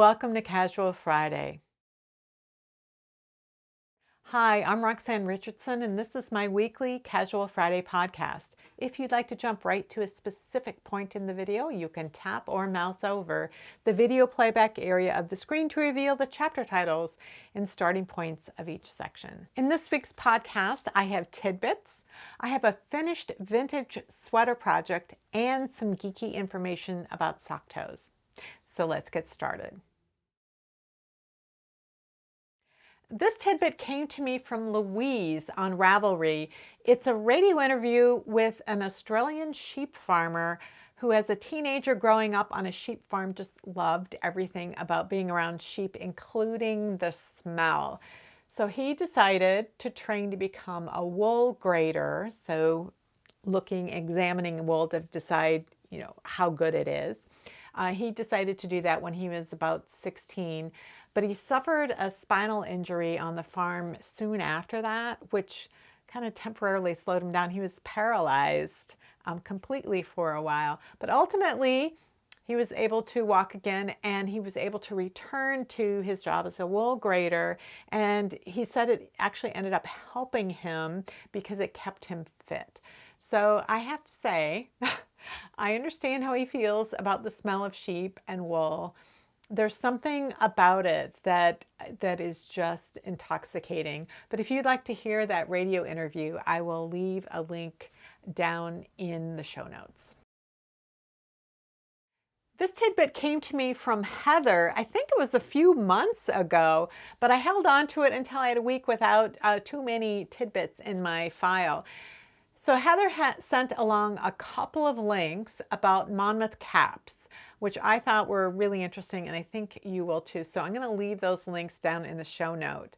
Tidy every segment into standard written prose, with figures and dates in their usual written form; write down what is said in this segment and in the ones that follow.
welcome to Casual Friday. Hi, I'm Roxanne Richardson, and this is my weekly Casual Friday podcast. If you'd like to jump right to a specific point in the video, you can tap or mouse over the video playback area of the screen to reveal the chapter titles and starting points of each section. In this week's podcast, I have tidbits, I have a finished vintage sweater project, and some geeky information about sock toes. So let's get started. This tidbit came to me from Louise on Ravelry. It's a radio interview with an Australian sheep farmer who, as a teenager growing up on a sheep farm, just loved everything about being around sheep, including the smell. So he decided to train to become a wool grader. So examining wool to decide, how good it is. He decided to do that when he was about 16, but he suffered a spinal injury on the farm soon after that, which kind of temporarily slowed him down. He was paralyzed completely for a while, but ultimately he was able to walk again, and he was able to return to his job as a wool grader. And he said it actually ended up helping him because it kept him fit. So I have to say, I understand how he feels about the smell of sheep and wool. There's something about it that is just intoxicating. But if you'd like to hear that radio interview, I will leave a link down in the show notes. This tidbit came to me from Heather. I think it was a few months ago, but I held on to it until I had a week without too many tidbits in my file. So Heather sent along a couple of links about Monmouth caps, which I thought were really interesting, and I think you will too. So I'm going to leave those links down in the show note.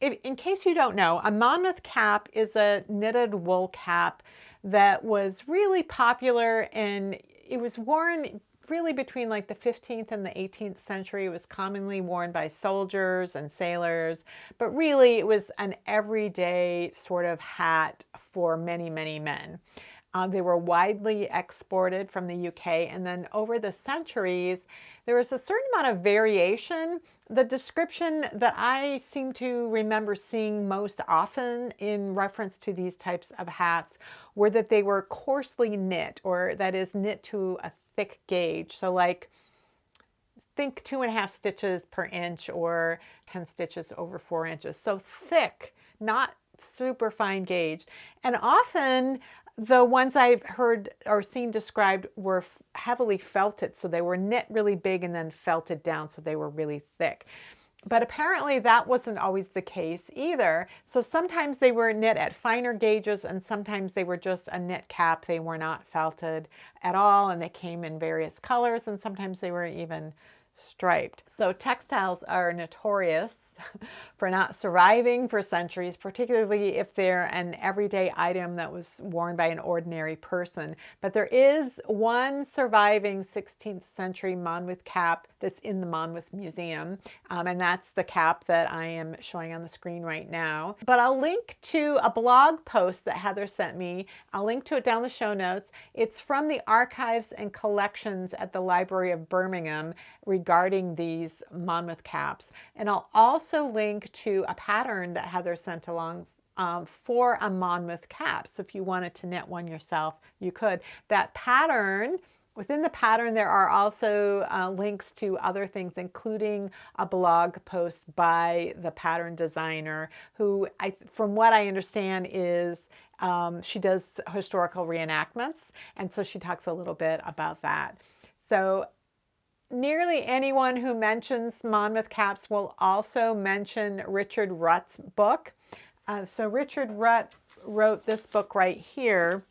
In case you don't know, a Monmouth cap is a knitted wool cap that was really popular, and it was worn really between like the 15th and the 18th century. It was commonly worn by soldiers and sailors, but really it was an everyday sort of hat for many, many men. They were widely exported from the UK, and then over the centuries, there was a certain amount of variation. The description that I seem to remember seeing most often in reference to these types of hats were that they were coarsely knit, or that is, knit to a thick gauge. So like, think 2.5 stitches per inch or 10 stitches over 4 inches. So thick, not super fine gauge. And often the ones I've heard or seen described were heavily felted. So they were knit really big and then felted down, so they were really thick. But apparently that wasn't always the case either. So sometimes they were knit at finer gauges, and sometimes they were just a knit cap. They were not felted at all, and they came in various colors, and sometimes they were even striped. So textiles are notorious for not surviving for centuries, particularly if they're an everyday item that was worn by an ordinary person. But there is one surviving 16th century Monmouth cap that's in the Monmouth Museum, and that's the cap that I am showing on the screen right now. But I'll link to a blog post that Heather sent me. I'll link to it down the show notes. It's from the archives and collections at the Library of Birmingham regarding these Monmouth caps. And I'll also link to a pattern that Heather sent along for a Monmouth cap. So if you wanted to knit one yourself, you could. That pattern, within the pattern, there are also links to other things, including a blog post by the pattern designer, who, from what I understand, is she does historical reenactments, and so she talks a little bit about that. So nearly anyone who mentions Monmouth caps will also mention Richard Rutt's book. So Richard Rutt wrote this book right here,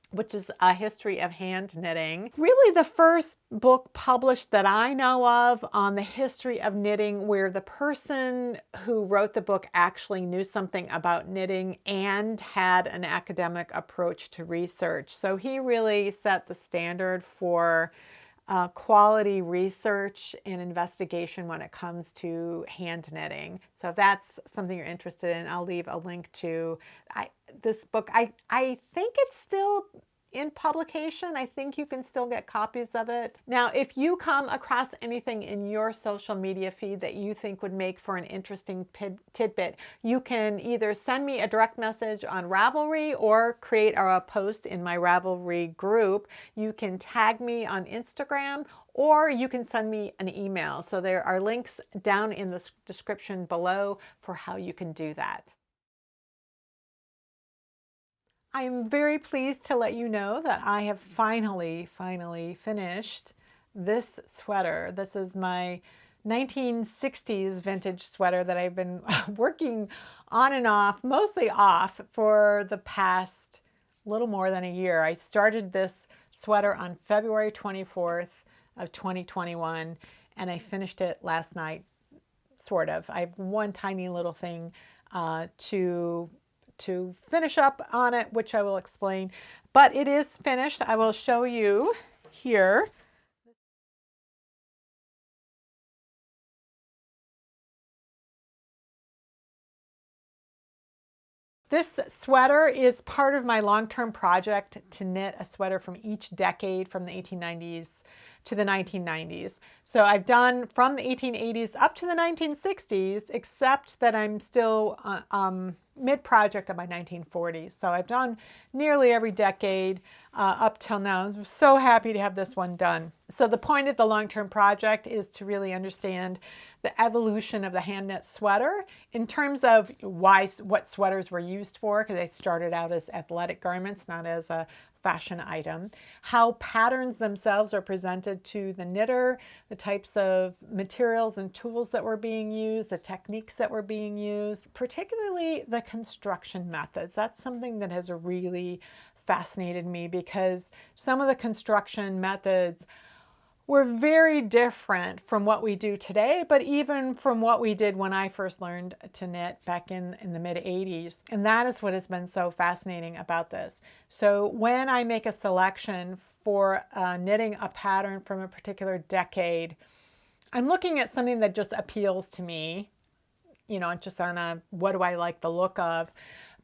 which is A History of Hand Knitting. Really the first book published that I know of on the history of knitting, where the person who wrote the book actually knew something about knitting and had an academic approach to research. So he really set the standard for quality research and investigation when it comes to hand knitting. So if that's something you're interested in, I'll leave a link to this book. I think it's still in publication. I think you can still get copies of it. Now, if you come across anything in your social media feed that you think would make for an interesting tidbit, you can either send me a direct message on Ravelry or create a post in my Ravelry group. You can tag me on Instagram, or you can send me an email. So there are links down in the description below for how you can do that. I am very pleased to let you know that I have finally finished this sweater. This is my 1960s vintage sweater that I've been working on and off, mostly off, for the past little more than a year. I started this sweater on February 24th of 2021, and I finished it last night, sort of. I have one tiny little thing to finish up on it, which I will explain, but it is finished. I will show you here. This sweater is part of my long-term project to knit a sweater from each decade from the 1890s to the 1990s. So I've done from the 1880s up to the 1960s, except that I'm still mid-project of my 1940s. So I've done nearly every decade up till now. I'm so happy to have this one done. So the point of the long-term project is to really understand the evolution of the hand knit sweater in terms of what sweaters were used for, because they started out as athletic garments, not as a fashion item, how patterns themselves are presented to the knitter, the types of materials and tools that were being used, the techniques that were being used, particularly the construction methods. That's something that has really fascinated me, because some of the construction methods were very different from what we do today, but even from what we did when I first learned to knit back in the mid-80s. And that is what has been so fascinating about this. So when I make a selection for knitting a pattern from a particular decade, I'm looking at something that just appeals to me, you know, just on a what do I like the look of,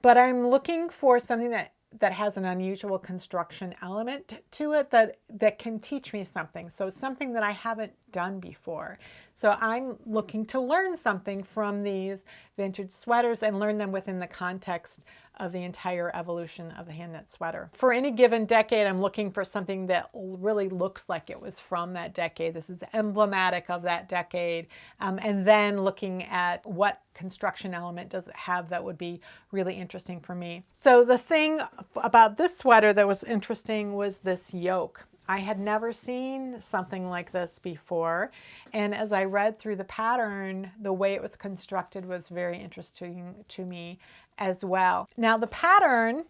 but I'm looking for something that has an unusual construction element to it that can teach me something. So something that I haven't done before. So I'm looking to learn something from these vintage sweaters and learn them within the context of the entire evolution of the hand knit sweater. For any given decade, I'm looking for something that really looks like it was from that decade. This is emblematic of that decade. And then looking at what construction element does it have that would be really interesting for me. So the thing about this sweater that was interesting was this yoke. I had never seen something like this before, and as I read through the pattern, the way it was constructed was very interesting to me as well. Now the pattern,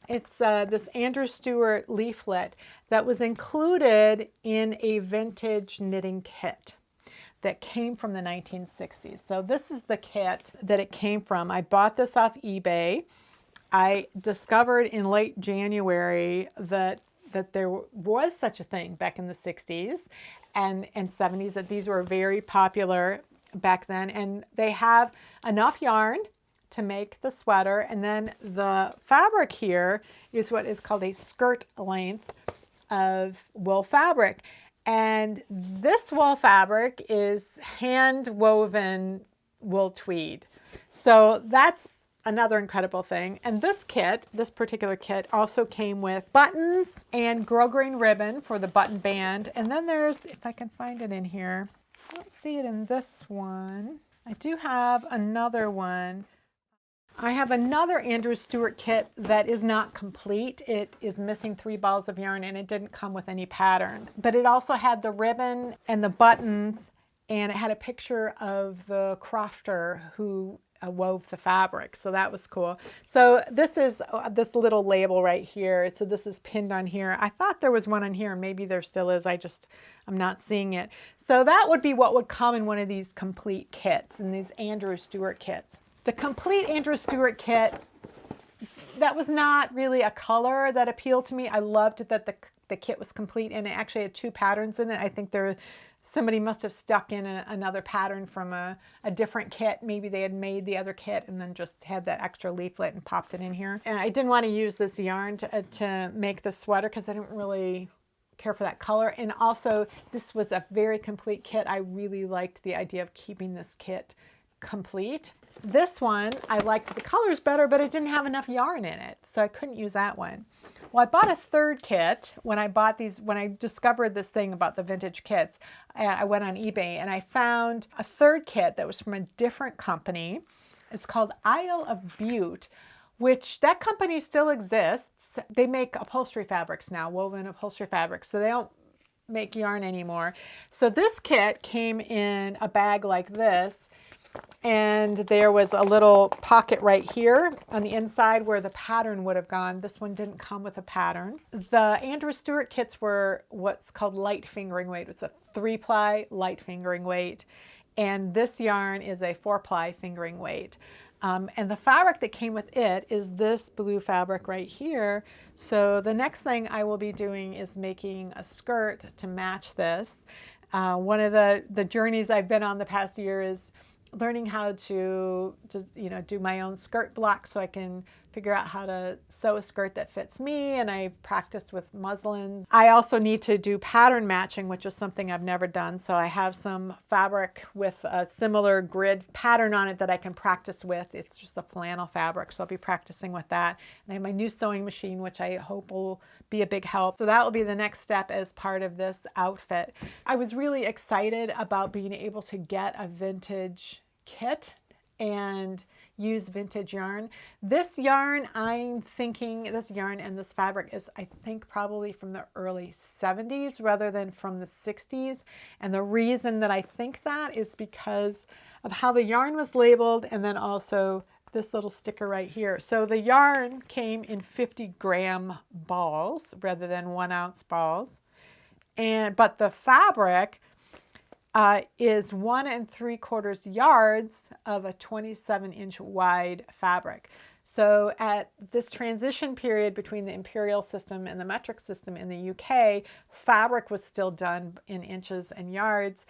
it's this Andrew Stewart leaflet that was included in a vintage knitting kit that came from the 1960s. So this is the kit that it came from. I bought this off eBay. I discovered in late January that there was such a thing back in the 60s and 70s, that these were very popular back then. And they have enough yarn to make the sweater. And then the fabric here is what is called a skirt length of wool fabric. And this wool fabric is hand woven wool tweed. So that's another incredible thing. And this kit, this particular kit, also came with buttons and grosgrain ribbon for the button band. And then there's, if I can find it in here, I don't see it in this one. I do have another one. I have another Andrew Stewart kit that is not complete. It is missing 3 balls of yarn and it didn't come with any pattern. But it also had the ribbon and the buttons, and it had a picture of the crofter who wove the fabric. So that was cool. So this is this little label right here. So this is pinned on here. I thought there was one on here. Maybe there still is. I'm not seeing it. So that would be what would come in one of these complete kits, in these Andrew Stewart kits. The complete Andrew Stewart kit, that was not really a color that appealed to me. I loved that the kit was complete and it actually had 2 patterns in it. I think somebody must have stuck in another pattern from a different kit. Maybe they had made the other kit and then just had that extra leaflet and popped it in here. And I didn't want to use this yarn to make the sweater because I didn't really care for that color. And also, this was a very complete kit. I really liked the idea of keeping this kit complete. This one, I liked the colors better, but it didn't have enough yarn in it, so I couldn't use that one. Well, I bought a third kit when I discovered this thing about the vintage kits. I went on eBay and I found a third kit that was from a different company. It's called Isle of Bute, which that company still exists. They make upholstery fabrics now, woven upholstery fabrics, so they don't make yarn anymore. So this kit came in a bag like this, and there was a little pocket right here on the inside where the pattern would have gone. This one didn't come with a pattern. The Andrew Stewart kits were what's called light fingering weight. It's a 3-ply light fingering weight, and this yarn is a 4-ply fingering weight. And the fabric that came with it is this blue fabric right here. So the next thing I will be doing is making a skirt to match this. One of the journeys I've been on the past year is learning how to just, do my own skirt block so I can figure out how to sew a skirt that fits me, and I practiced with muslins. I also need to do pattern matching, which is something I've never done, so I have some fabric with a similar grid pattern on it that I can practice with. It's just a flannel fabric, so I'll be practicing with that. And I have my new sewing machine, which I hope will be a big help. So that will be the next step as part of this outfit. I was really excited about being able to get a vintage kit and use vintage yarn. This yarn, this yarn and this fabric is, I think, probably from the early 70s rather than from the 60s. And the reason that I think that is because of how the yarn was labeled, and then also this little sticker right here. So the yarn came in 50-gram balls rather than 1-ounce balls. But the fabric is 1 3/4 yards of a 27-inch wide fabric. So at this transition period between the imperial system and the metric system in the UK, fabric was still done in inches and yards,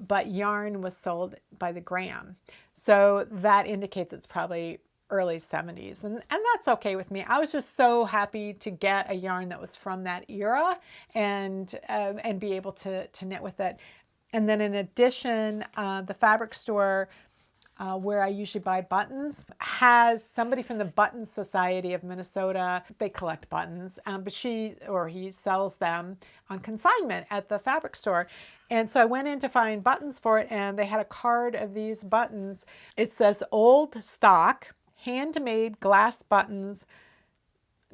but yarn was sold by the gram. So that indicates it's probably early 70s, and that's okay with me. I was just so happy to get a yarn that was from that era and be able to knit with it. And then in addition, the fabric store where I usually buy buttons has somebody from the Button Society of Minnesota. They collect buttons, but he sells them on consignment at the fabric store. And so I went in to find buttons for it, and they had a card of these buttons. It says old stock, handmade glass buttons,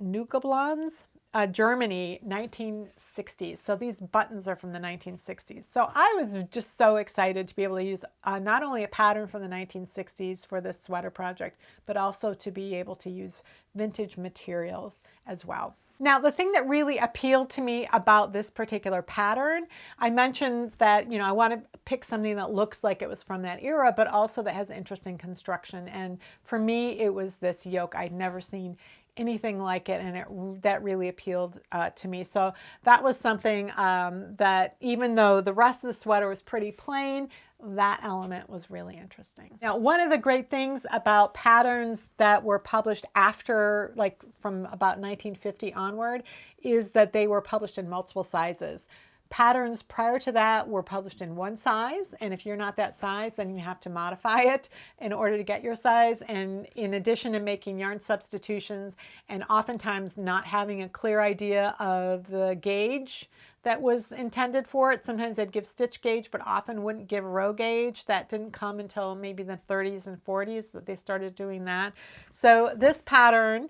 Nugablons, Germany, 1960s. So these buttons are from the 1960s. So I was just so excited to be able to use not only a pattern from the 1960s for this sweater project, but also to be able to use vintage materials as well. Now, the thing that really appealed to me about this particular pattern, I mentioned that, I want to pick something that looks like it was from that era, but also that has interesting construction. And for me, it was this yoke. I'd never seen anything like it, and that really appealed to me. So that was something that, even though the rest of the sweater was pretty plain, that element was really interesting. Now, one of the great things about patterns that were published after, like from about 1950 onward, is that they were published in multiple sizes. Patterns prior to that were published in one size, and if you're not that size, then you have to modify it in order to get your size. And in addition to making yarn substitutions and oftentimes not having a clear idea of the gauge that was intended for it, sometimes they'd give stitch gauge but often wouldn't give row gauge. That didn't come until maybe the 30s and 40s that they started doing that. So this pattern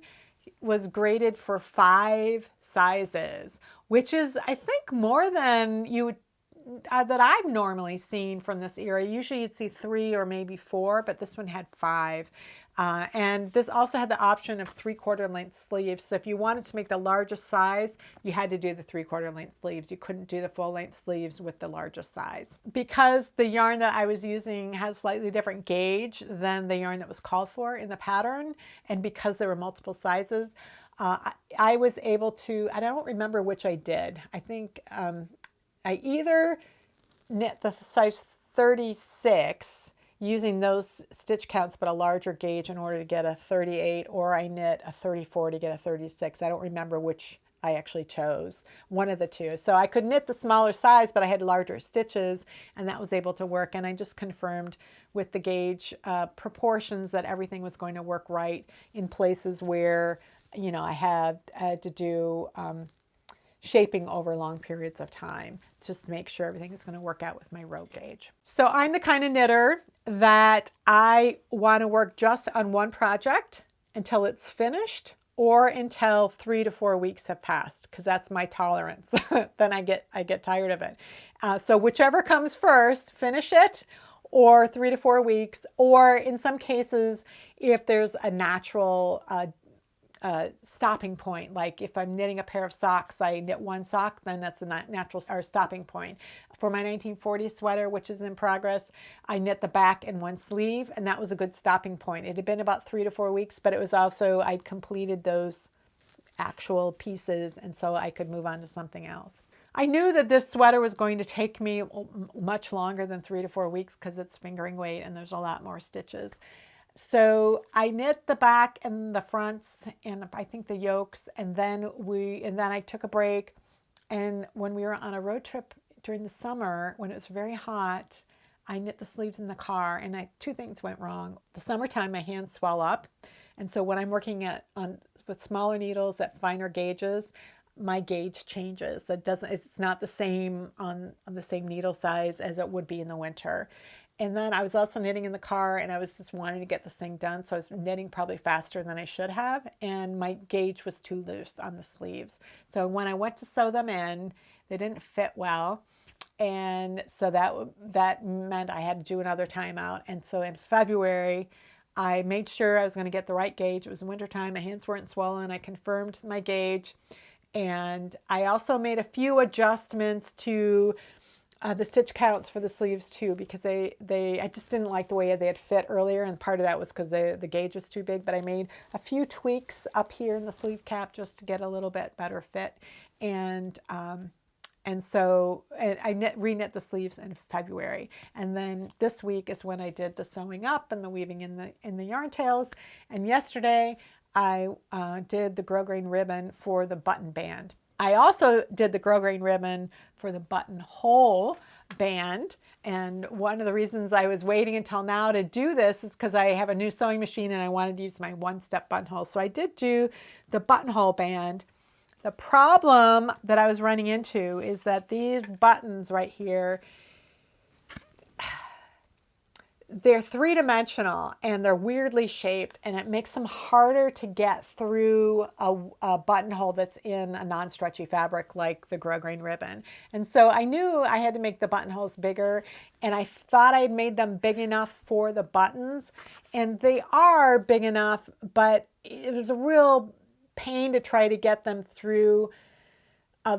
was graded for 5 sizes, which is, I think, more than that I've normally seen from this era. Usually you'd see 3 or maybe 4, but this one had 5. And this also had the option of 3/4 length sleeves. So if you wanted to make the largest size, you had to do the 3/4 length sleeves. You couldn't do the full length sleeves with the largest size. Because the yarn that I was using has slightly different gauge than the yarn that was called for in the pattern, and because there were multiple sizes, I was able to, I don't remember which I did. I think I either knit the size 36 using those stitch counts, but a larger gauge in order to get a 38, or I knit a 34 to get a 36. I don't remember which I actually chose, one of the two. So I could knit the smaller size, but I had larger stitches, and that was able to work. And I just confirmed with the gauge proportions that everything was going to work right in places where, you know, I had to do shaping over long periods of time, just to make sure everything is going to work out with my rope gauge. So I'm the kind of knitter that I want to work just on one project until it's finished, or until 3 to 4 weeks have passed, because that's my tolerance. Then I get tired of it. So whichever comes first, finish it, or 3 to 4 weeks, or in some cases, if there's a natural stopping point, like if I'm knitting a pair of socks, I knit one sock, then that's a natural stopping point. For my 1940 sweater, which is in progress, I knit the back and one sleeve, and that was a good stopping point. It had been about 3 to 4 weeks, but it was also, I'd completed those actual pieces, and so I could move on to something else. I knew that this sweater was going to take me much longer than 3 to 4 weeks because it's fingering weight and there's a lot more stitches. So I knit the back and the fronts and I think the yokes, and then I took a break. And when we were on a road trip during the summer, when it was very hot, I knit the sleeves in the car, and two things went wrong. The summertime, my hands swell up, and so when I'm working with smaller needles at finer gauges, my gauge changes. It's not the same on the same needle size as it would be in the winter. And then I was also knitting in the car, and I was just wanting to get this thing done. So I was knitting probably faster than I should have. And my gauge was too loose on the sleeves. So when I went to sew them in, they didn't fit well. And so that meant I had to do another timeout. And so in February, I made sure I was going to get the right gauge. It was wintertime. My hands weren't swollen. I confirmed my gauge. And I also made a few adjustments to the stitch counts for the sleeves too, because I just didn't like the way they had fit earlier, and part of that was because the gauge was too big. But I made a few tweaks up here in the sleeve cap just to get a little bit better fit, and so I re-knit the sleeves in February, and then this week is when I did the sewing up and the weaving in the yarn tails, and yesterday I did the grosgrain ribbon for the button band. I also did the grosgrain ribbon for the buttonhole band, and one of the reasons I was waiting until now to do this is because I have a new sewing machine and I wanted to use my one-step buttonhole. So I did do the buttonhole band. The problem that I was running into is that these buttons right here, they're three-dimensional and they're weirdly shaped, and it makes them harder to get through a buttonhole that's in a non-stretchy fabric like the grosgrain ribbon. And so I knew I had to make the buttonholes bigger, and I thought I had made them big enough for the buttons, and they are big enough, but it was a real pain to try to get them through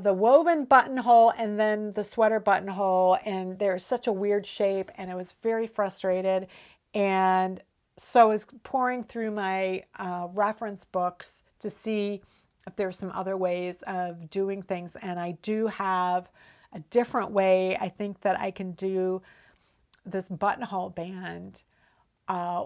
the woven buttonhole and then the sweater buttonhole, and they're such a weird shape, and I was very frustrated. And so I was pouring through my reference books to see if there were some other ways of doing things, and I do have a different way I think that I can do this buttonhole band,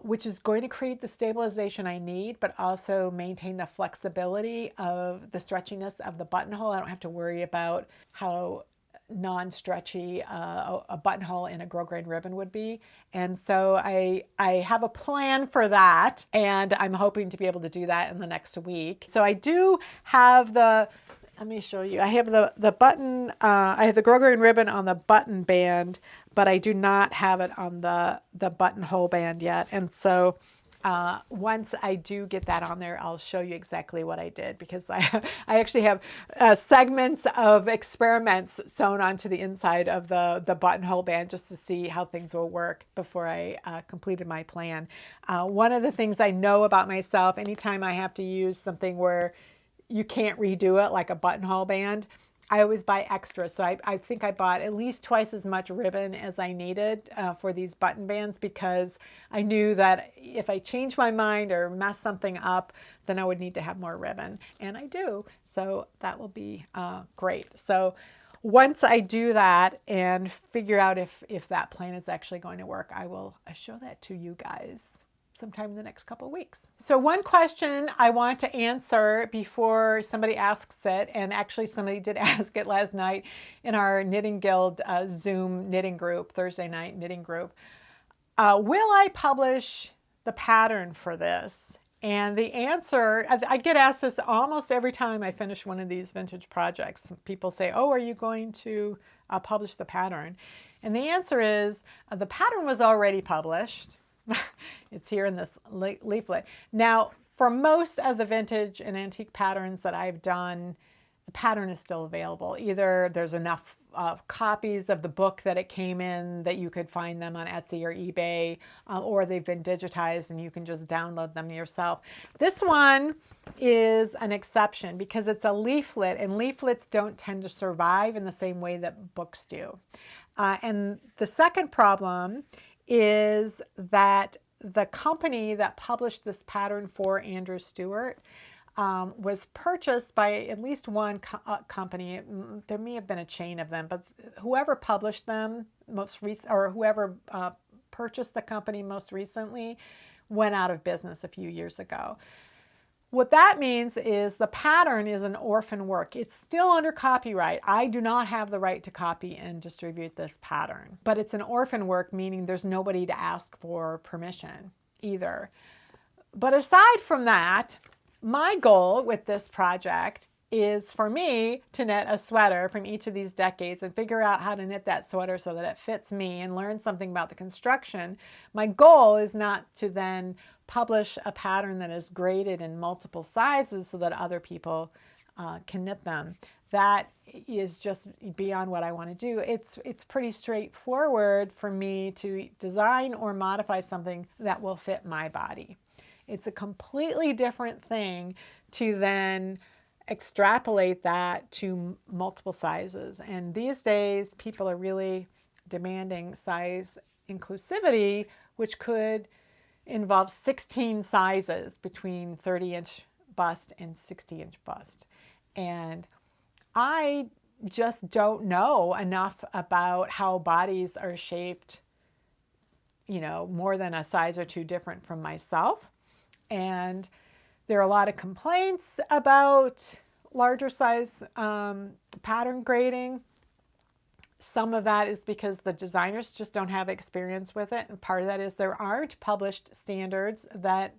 which is going to create the stabilization I need, but also maintain the flexibility of the stretchiness of the buttonhole. I don't have to worry about how non-stretchy a buttonhole in a grosgrain ribbon would be. And so I have a plan for that, and I'm hoping to be able to do that in the next week. So I do have let me show you. I have the button, I have the grosgrain ribbon on the button band, but I do not have it on the buttonhole band yet. And so once I do get that on there, I'll show you exactly what I did, because I actually have segments of experiments sewn onto the inside of the buttonhole band just to see how things will work before I completed my plan. One of the things I know about myself, anytime I have to use something where you can't redo it, like a buttonhole band, I always buy extra. So I think I bought at least twice as much ribbon as I needed for these button bands, because I knew that if I changed my mind or messed something up, then I would need to have more ribbon, and I do. So that will be great. So once I do that and figure out if that plan is actually going to work, I will show that to you guys sometime in the next couple of weeks. So one question I want to answer before somebody asks it, and actually somebody did ask it last night in our Knitting Guild Zoom knitting group, Thursday night knitting group. Will I publish the pattern for this? And the answer, I get asked this almost every time I finish one of these vintage projects. People say, oh, are you going to publish the pattern? And the answer is, the pattern was already published. It's here in this leaflet. Now, for most of the vintage and antique patterns that I've done, the pattern is still available. Either there's enough copies of the book that it came in that you could find them on Etsy or eBay, or they've been digitized and you can just download them yourself. This one is an exception because it's a leaflet, and leaflets don't tend to survive in the same way that books do. And the second problem is that the company that published this pattern for Andrew Stewart was purchased by at least one company. There may have been a chain of them, but whoever published them most recent, or whoever purchased the company most recently, went out of business a few years ago. What that means is the pattern is an orphan work. It's still under copyright. I do not have the right to copy and distribute this pattern, but it's an orphan work, meaning there's nobody to ask for permission either. But aside from that, my goal with this project is for me to knit a sweater from each of these decades and figure out how to knit that sweater so that it fits me and learn something about the construction. My goal is not to then publish a pattern that is graded in multiple sizes so that other people can knit them. That is just beyond what I want to do. It's pretty straightforward for me to design or modify something that will fit my body. It's a completely different thing to then extrapolate that to multiple sizes. And these days, people are really demanding size inclusivity, which could involve 16 sizes between 30-inch bust and 60-inch bust. And I just don't know enough about how bodies are shaped, you know, more than a size or two different from myself. And there are a lot of complaints about larger size pattern grading. Some of that is because the designers just don't have experience with it. And part of that is there aren't published standards that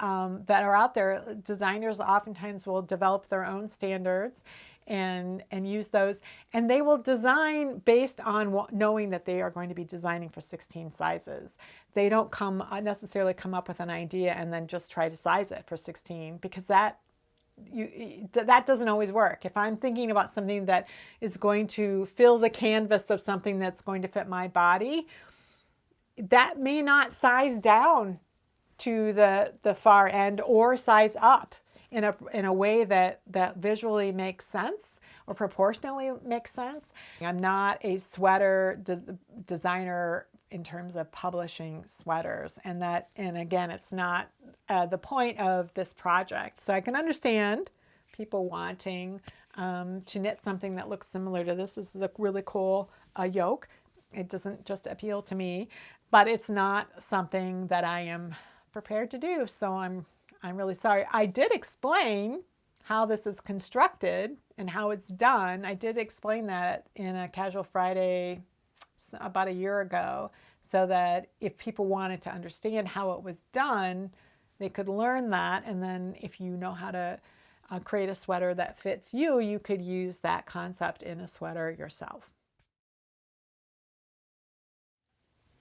are out there. Designers oftentimes will develop their own standards and use those. And they will design based on knowing that they are going to be designing for 16 sizes. They don't necessarily come up with an idea and then just try to size it for 16, because that doesn't always work. If I'm thinking about something that is going to fill the canvas of something that's going to fit my body, that may not size down to the far end or size up in a way that visually makes sense or proportionally makes sense. I'm not a sweater designer in terms of publishing sweaters, and again, it's not the point of this project. So I can understand people wanting to knit something that looks similar to this. This is a really cool yoke. It doesn't just appeal to me, but it's not something that I am prepared to do. So I'm really sorry. I did explain how this is constructed and how it's done. I did explain that in a Casual Friday about a year ago, so that if people wanted to understand how it was done, they could learn that. And then if you know how to create a sweater that fits you, you could use that concept in a sweater yourself.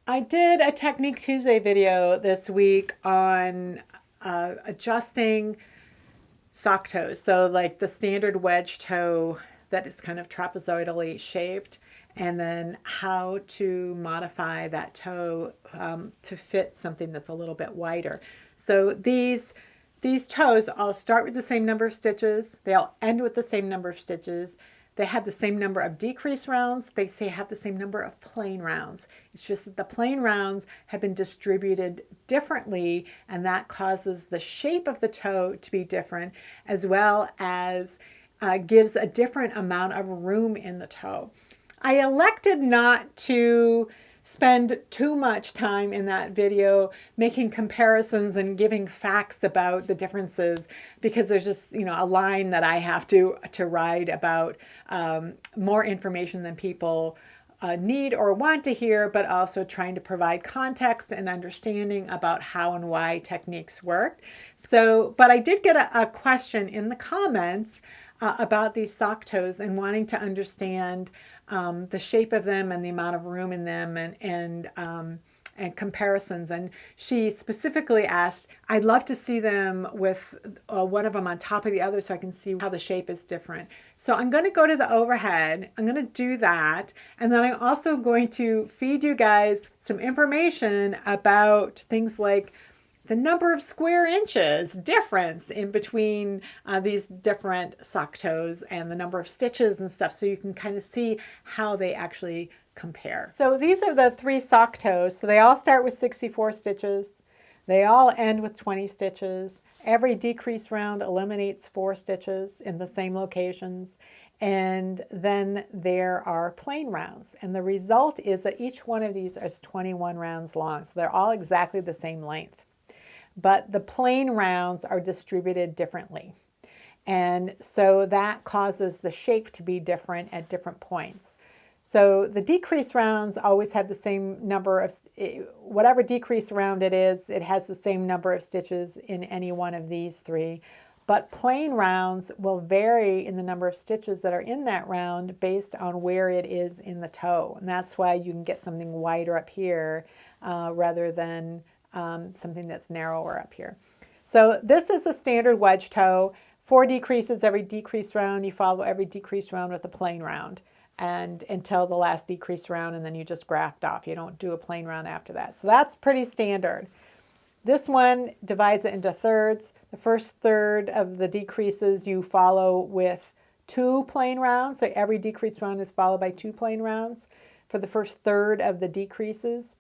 I did a Technique Tuesday video this week on adjusting sock toes. So like the standard wedge toe that is kind of trapezoidally shaped, and then how to modify that toe to fit something that's a little bit wider. So these toes all start with the same number of stitches. They all end with the same number of stitches. They have the same number of decrease rounds. They have the same number of plain rounds. It's just that the plain rounds have been distributed differently, and that causes the shape of the toe to be different, as well as gives a different amount of room in the toe. I elected not to spend too much time in that video making comparisons and giving facts about the differences, because there's just, you know, a line that I have to write about more information than people need or want to hear, but also trying to provide context and understanding about how and why techniques work. So, but I did get a question in the comments about these sock toes and wanting to understand the shape of them and the amount of room in them, and comparisons. And she specifically asked, I'd love to see them with one of them on top of the other so I can see how the shape is different. So I'm going to go to the overhead. I'm going to do that. And then I'm also going to feed you guys some information about things like the number of square inches difference in between these different sock toes and the number of stitches and stuff, so you can kind of see how they actually compare. So these are the 3 sock toes. So they all start with 64 stitches. They all end with 20 stitches. Every decrease round eliminates 4 stitches in the same locations. And then there are plain rounds. And the result is that each one of these is 21 rounds long. So they're all exactly the same length. But the plain rounds are distributed differently. And so that causes the shape to be different at different points. So the decrease rounds always have the same number of, whatever decrease round it is, it has the same number of stitches in any one of these 3. But plain rounds will vary in the number of stitches that are in that round based on where it is in the toe. And that's why you can get something wider up here rather than something that's narrower up here. So this is a standard wedge toe. 4 decreases every decrease round. You follow every decrease round with a plain round, and until the last decrease round, and then you just graft off. You don't do a plain round after that. So that's pretty standard. This one divides it into thirds. The first third of the decreases you follow with 2 plain rounds. So every decrease round is followed by 2 plain rounds for the first third of the decreases.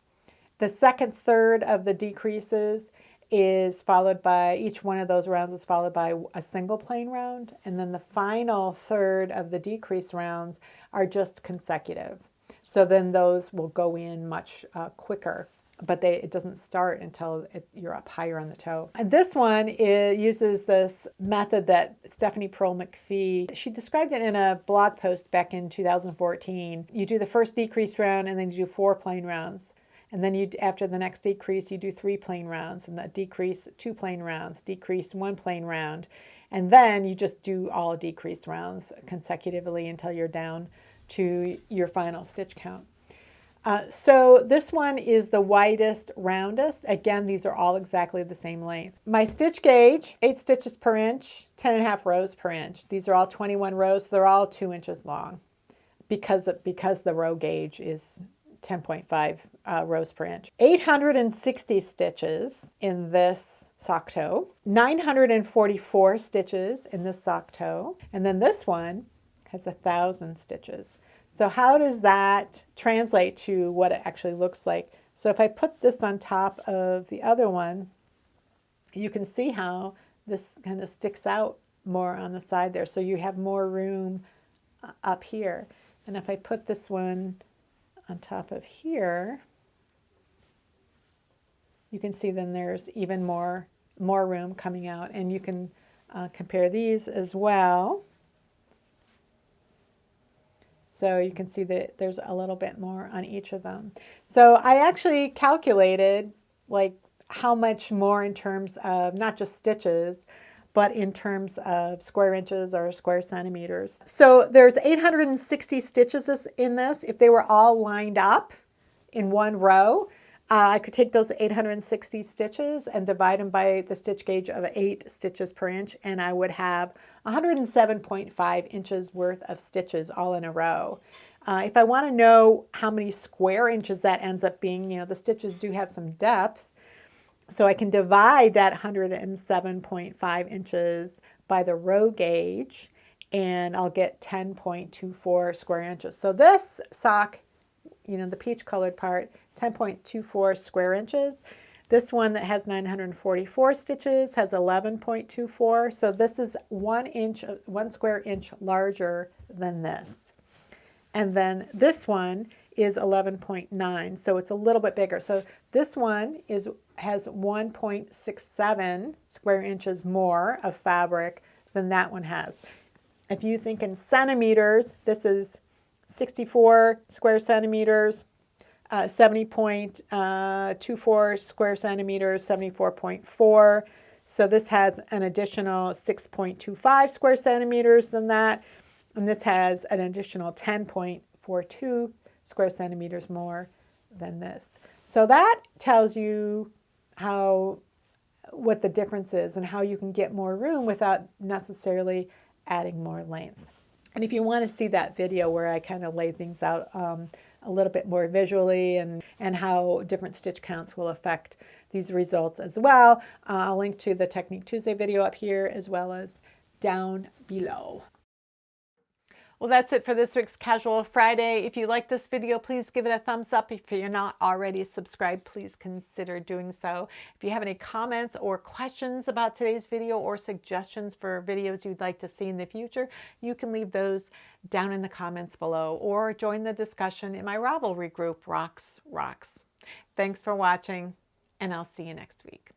The second third of the decreases is followed by, each one of those rounds is followed by a single plain round. And then the final third of the decrease rounds are just consecutive. So then those will go in much quicker, but it doesn't start until you're up higher on the toe. And this one uses this method that Stephanie Pearl McPhee, she described it in a blog post back in 2014. You do the first decrease round, and then you do 4 plain rounds. And then after the next decrease, you do 3 plain rounds, and that decrease 2 plain rounds, decrease 1 plain round. And then you just do all decrease rounds consecutively until you're down to your final stitch count. So this one is the widest, roundest. Again, these are all exactly the same length. My stitch gauge, 8 stitches per inch, 10.5 rows per inch. These are all 21 rows. So they're all 2 inches long because the row gauge is 10.5 rows per inch. 860 stitches in this sock toe, 944 stitches in this sock toe, and then this one has 1,000 stitches. So how does that translate to what it actually looks like? So if I put this on top of the other one, you can see how this kind of sticks out more on the side there. So you have more room up here. And if I put this one on top of here, you can see then there's even more room coming out, and you can compare these as well. So you can see that there's a little bit more on each of them. So I actually calculated like how much more in terms of not just stitches, but in terms of square inches or square centimeters. So there's 860 stitches in this. If they were all lined up in one row, I could take those 860 stitches and divide them by the stitch gauge of 8 stitches per inch, and I would have 107.5 inches worth of stitches all in a row. If I want to know how many square inches that ends up being, you know, the stitches do have some depth, so I can divide that 107.5 inches by the row gauge, and I'll get 10.24 square inches. So this sock, you know, the peach colored part, 10.24 square inches. This one that has 944 stitches has 11.24. So this is 1 square inch larger than this. And then this one is 11.9, so it's a little bit bigger. So this one has 1.67 square inches more of fabric than that one has. If you think in centimeters, this is 64 square centimeters, 70.24 square centimeters, 74.4. So this has an additional 6.25 square centimeters than that. And this has an additional 10.42 square centimeters more than this. So that tells you what the difference is and how you can get more room without necessarily adding more length. And if you want to see that video where I kind of lay things out a little bit more visually and how different stitch counts will affect these results as well, I'll link to the Technique Tuesday video up here as well as down below. Well, that's it for this week's Casual Friday. If you like this video, please give it a thumbs up. If you're not already subscribed, please consider doing so. If you have any comments or questions about today's video or suggestions for videos you'd like to see in the future, you can leave those down in the comments below or join the discussion in my Ravelry group, Rocks. Thanks for watching, and I'll see you next week.